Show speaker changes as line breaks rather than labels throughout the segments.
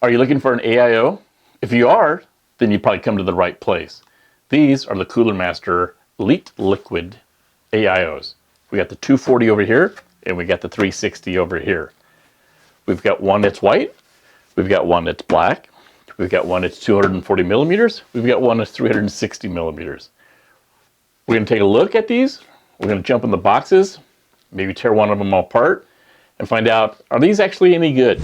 Are you looking for an AIO? If you are, then you probably come to the right place. These are the Cooler Master Elite Liquid AIOs. We got the 240 over here, and we got the 360 over here. We've got one that's white, we've got one that's black, we've got one that's 240 millimeters, we've got one that's 360 millimeters. We're going to take a look at these, we're going to jump in the boxes, maybe tear one of them apart, and find out, are these actually any good?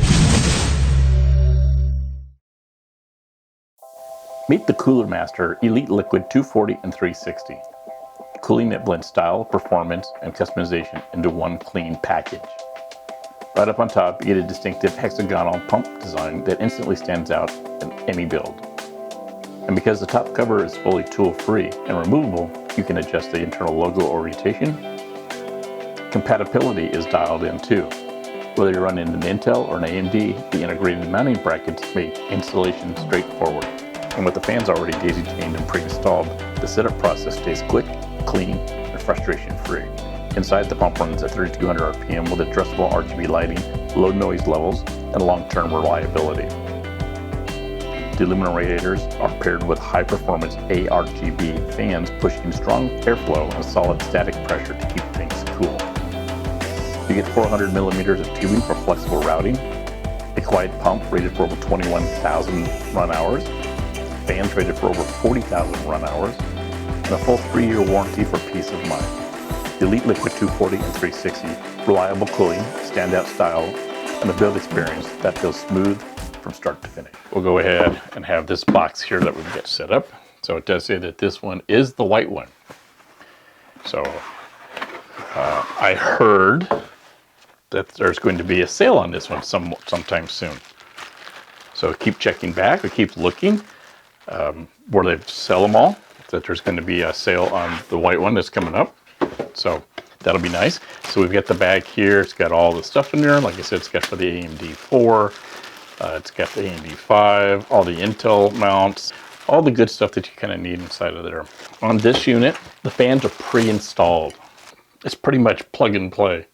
Meet the Cooler Master Elite Liquid 240 and 360. Cooling that blends style, performance, and customization into one clean package. Right up on top, you get a distinctive hexagonal pump design that instantly stands out in any build. And because the top cover is fully tool-free and removable, you can adjust the internal logo orientation. Compatibility is dialed in too. Whether you're running an Intel or an AMD, the integrated mounting brackets make installation straightforward. And with the fans already daisy-chained and pre-installed, the setup process stays quick, clean, and frustration-free. Inside, the pump runs at 3200 RPM with addressable RGB lighting, low noise levels, and long-term reliability. The aluminum radiators are paired with high-performance ARGB fans pushing strong airflow and solid static pressure to keep things cool. You get 400 millimeters of tubing for flexible routing, a quiet pump rated for over 21,000 run hours, fans rated for over 40,000 run hours, and a full 3-year warranty for peace of mind. The Elite Liquid 240 and 360, reliable cooling, standout style, and a build experience that feels smooth from start to finish. We'll go ahead and have this box here that we've got set up. So it does say that this one is the white one. So I heard that there's going to be a sale on this one sometime soon. So keep checking back, or keep looking where they sell them all, that there's going to be a sale on the white one that's coming up. So that'll be nice. So we've got the bag here. It's got all the stuff in there. Like I said, it's got for the AMD 4. It's got the AMD 5, all the Intel mounts, all the good stuff that you kind of need inside of there. On this unit, the fans are pre-installed. It's pretty much plug and play. You're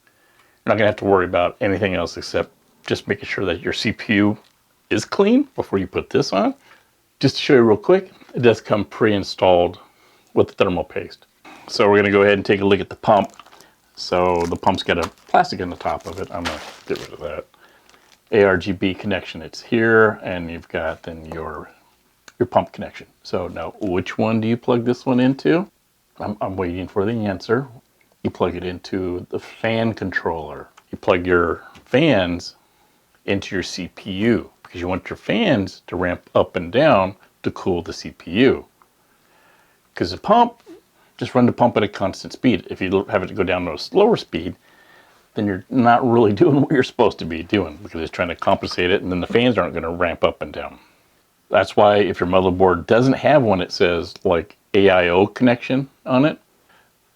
not going to have to worry about anything else except just making sure that your CPU is clean before you put this on. Just to show you real quick, it does come pre-installed with the thermal paste. So we're going to go ahead and take a look at the pump. So the pump's got a plastic on the top of it. I'm going to get rid of that. ARGB connection, it's here, and you've got then your pump connection. So now, which one do you plug this one into? I'm waiting for the answer. You plug it into the fan controller. You plug your fans into your CPU because you want your fans to ramp up and down to cool the CPU. Because the pump, just run the pump at a constant speed. If you have it go down to a slower speed, then you're not really doing what you're supposed to be doing because it's trying to compensate it, and then the fans aren't going to ramp up and down. That's why if your motherboard doesn't have one that says like AIO connection on it,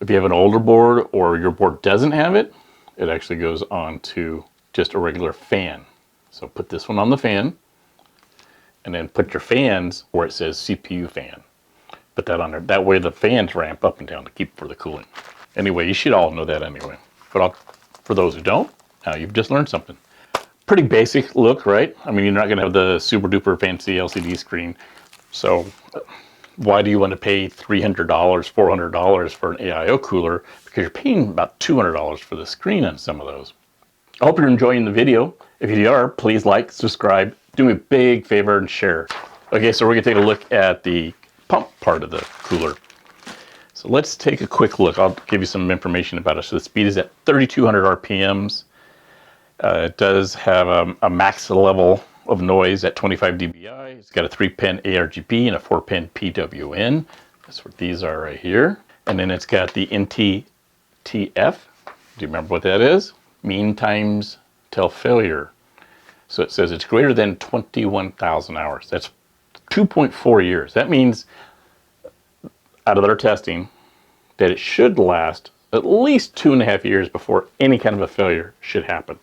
if you have an older board or your board doesn't have it, it actually goes on to just a regular fan. So put this one on the fan, and then put your fans where it says CPU fan. Put that on there. That way the fans ramp up and down to keep for the cooling. Anyway, you should all know that anyway. But for those who don't, now you've just learned something. Pretty basic look, right? I mean, you're not going to have the super duper fancy LCD screen. So why do you want to pay $300, $400 for an AIO cooler? Because you're paying about $200 for the screen on some of those. I hope you're enjoying the video. If you are, please like, subscribe, do me a big favor and share. Okay, so we're going to take a look at the pump part of the cooler. So let's take a quick look. I'll give you some information about it. So the speed is at 3,200 RPMs. It does have a max level of noise at 25 dBi. It's got a 3-pin ARGB and a 4-pin PWM. That's what these are right here. And then it's got the NTTF. Do you remember what that is? Mean times till failure. So it says it's greater than 21,000 hours. That's 2.4 years. That means, out of their testing, that it should last at least 2.5 years before any kind of a failure should happen.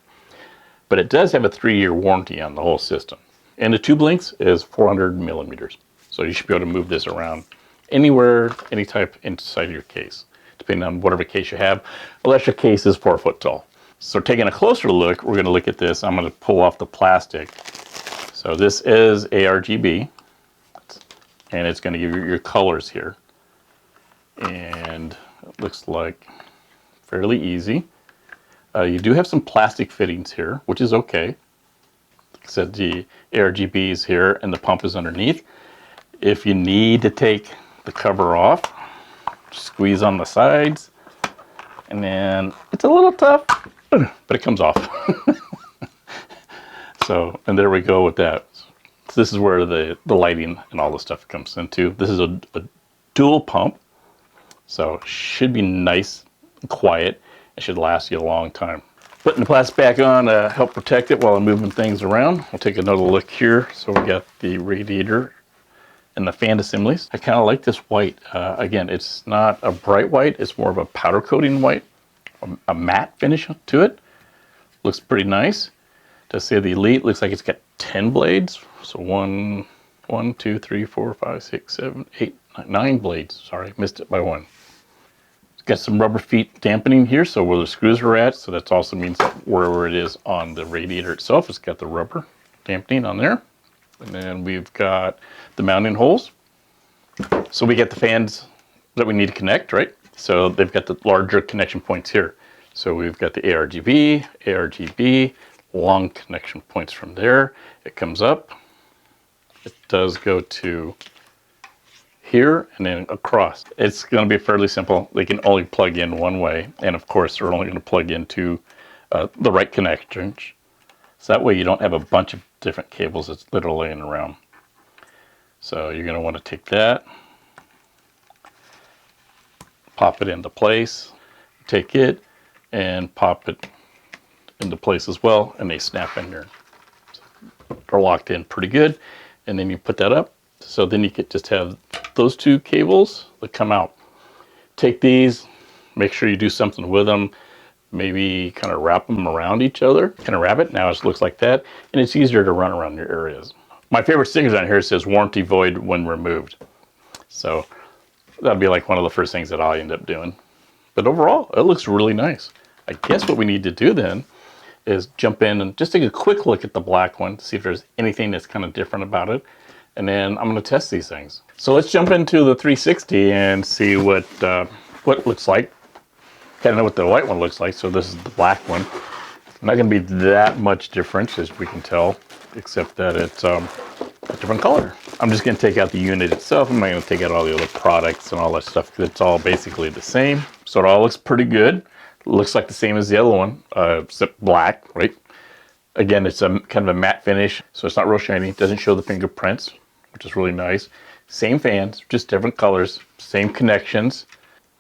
But it does have a 3-year warranty on the whole system. And the tube length is 400 millimeters. So you should be able to move this around anywhere, any type inside your case, depending on whatever case you have, unless your case is 4 foot tall. So taking a closer look, we're going to look at this. I'm going to pull off the plastic So this is ARGB, and it's going to give you your colors here. And it looks like fairly easy. You do have some plastic fittings here, which is okay. Except the ARGB is here and the pump is underneath. If you need to take the cover off, squeeze on the sides, and then it's a little tough, but it comes off. So, and there we go with that. So this is where the lighting and all the stuff comes into. This is a dual pump, so it should be nice and quiet. It should last you a long time. Putting the plastic back on to help protect it while I'm moving things around. We'll take another look here. So we got the radiator and the fan assemblies. I kind of like this white. Again, it's not a bright white. It's more of a powder coating white, a matte finish to it. Looks pretty nice. To say the Elite, looks like it's got 10 blades. So 1, 2, 3, 4, 5, 6, 7, 8, 9 blades. Sorry, missed it by one. It's got some rubber feet dampening here, so where the screws are at. So that also means that wherever it is on the radiator itself, it's got the rubber dampening on there. And then we've got the mounting holes. So we get the fans that we need to connect, right? So they've got the larger connection points here. So we've got the ARGB, long connection points from there. It comes up. It does go to here and then across. It's going to be fairly simple. They can only plug in one way, and of course they're only going to plug into the right connections. So that way you don't have a bunch of different cables that's literally laying around. So you're going to want to take that, pop it into place, take it and pop it into place as well, and they snap in there. So they're locked in pretty good, and then you put that up. So then you could just have those two cables that come out. Take these, make sure you do something with them, maybe kind of wrap them around each other, kind of wrap it. Now it looks like that, and it's easier to run around your areas. My favorite stickers on here says warranty void when removed. So that'll be like one of the first things that I'll end up doing. But overall, it looks really nice. I guess what we need to do then is jump in and just take a quick look at the black one to see if there's anything that's kind of different about it. And then I'm going to test these things. So let's jump into the 360 and see what it looks like. Kind of know what the white one looks like. So this is the black one. Not going to be that much difference, as we can tell, except that it's a different color. I'm just going to take out the unit itself. I'm not going to take out all the other products and all that stuff, because it's all basically the same. So it all looks pretty good. It looks like the same as the other one, except black, right? Again, it's a kind of a matte finish, so it's not real shiny. It doesn't show the fingerprints, which is really nice. Same fans, just different colors, same connections.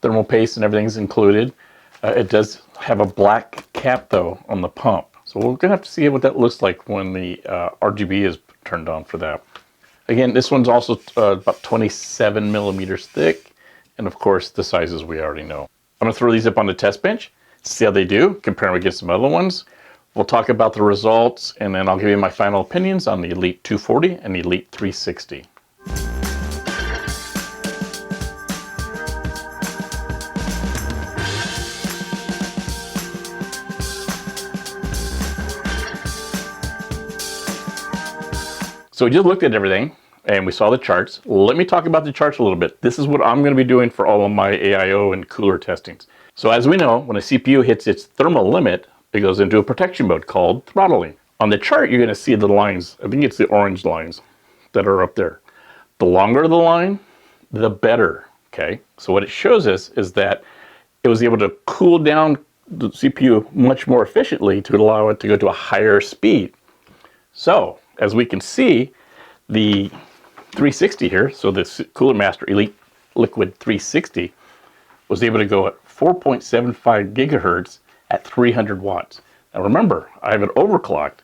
Thermal paste and everything's included. It does have a black cap though on the pump. So we're gonna have to see what that looks like when the RGB is turned on for that. Again, this one's also about 27 millimeters thick. And of course, the sizes we already know. I'm gonna throw these up on the test bench, see how they do, compare them against some other ones. We'll talk about the results, and then I'll give you my final opinions on the Elite 240 and the Elite 360. So we just looked at everything, and we saw the charts. Let me talk about the charts a little bit. This is what I'm going to be doing for all of my AIO and cooler testings. So as we know, when a CPU hits its thermal limit, it goes into a protection mode called throttling. On the chart, you're going to see the lines. I think it's the orange lines that are up there. The longer the line, the better, okay? So what it shows us is that it was able to cool down the CPU much more efficiently to allow it to go to a higher speed. So, as we can see, the 360 here, so the Cooler Master Elite Liquid 360, was able to go at 4.75 gigahertz at 300 watts. Now remember, I have it overclocked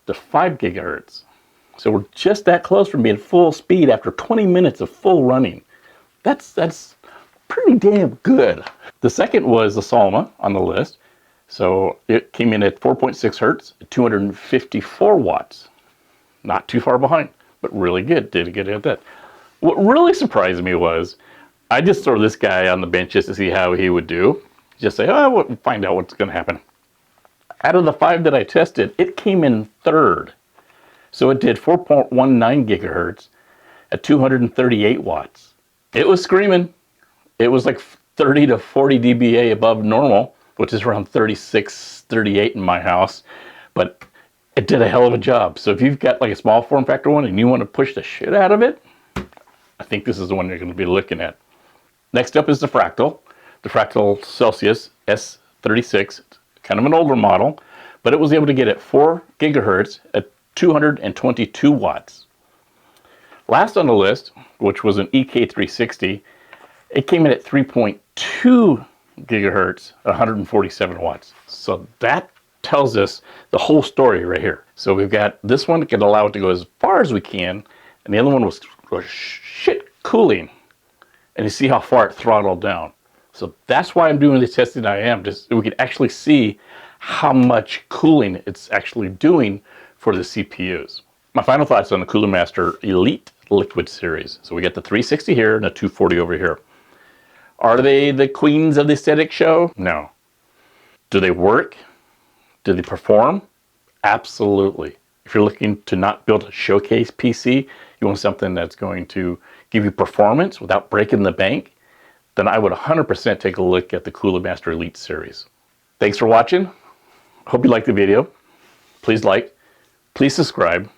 to 5 gigahertz. So we're just that close from being full speed after 20 minutes of full running. That's pretty damn good. The second was the Salma on the list. So it came in at 4.6 hertz, at 254 watts. Not too far behind, but really good. Did get at that. What really surprised me was, I just throw this guy on the bench just to see how he would do. Just say, oh, we'll find out what's going to happen. Out of the 5 that I tested, it came in third. So it did 4.19 gigahertz at 238 watts. It was screaming. It was like 30 to 40 dBA above normal, which is around 36, 38 in my house. But it did a hell of a job. So if you've got like a small form factor one and you want to push the shit out of it, I think this is the one you're going to be looking at. Next up is the Fractal Celsius S36, kind of an older model, but it was able to get at 4 gigahertz at 222 watts. Last on the list, which was an EK360, it came in at 3.2 gigahertz, 147 watts. So that tells us the whole story right here. So we've got this one that can allow it to go as far as we can, and the other one was shit cooling. And you see how far it throttled down. So that's why I'm doing the testing I am, just so we can actually see how much cooling it's actually doing for the CPUs. My final thoughts on the Cooler Master Elite Liquid Series. So we got the 360 here and the 240 over here. Are they the queens of the aesthetic show? No. Do they work? Do they perform? Absolutely. If you're looking to not build a showcase PC, you want something that's going to give you performance without breaking the bank, then I would 100% take a look at the Cooler Master Elite series. Thanks for watching. Hope you liked the video. Please like, please subscribe,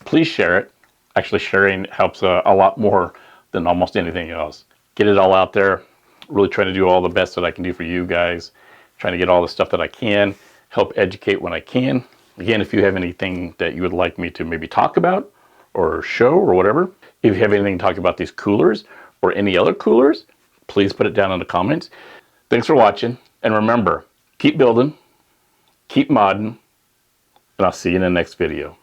please share it. Actually, sharing helps a lot more than almost anything else. Get it all out there. Really trying to do all the best that I can do for you guys. Trying to get all the stuff that I can. Help educate when I can. Again, if you have anything that you would like me to maybe talk about or show or whatever, if you have anything to talk about these coolers or any other coolers, please put it down in the comments. Thanks for watching. And remember, keep building, keep modding, and I'll see you in the next video.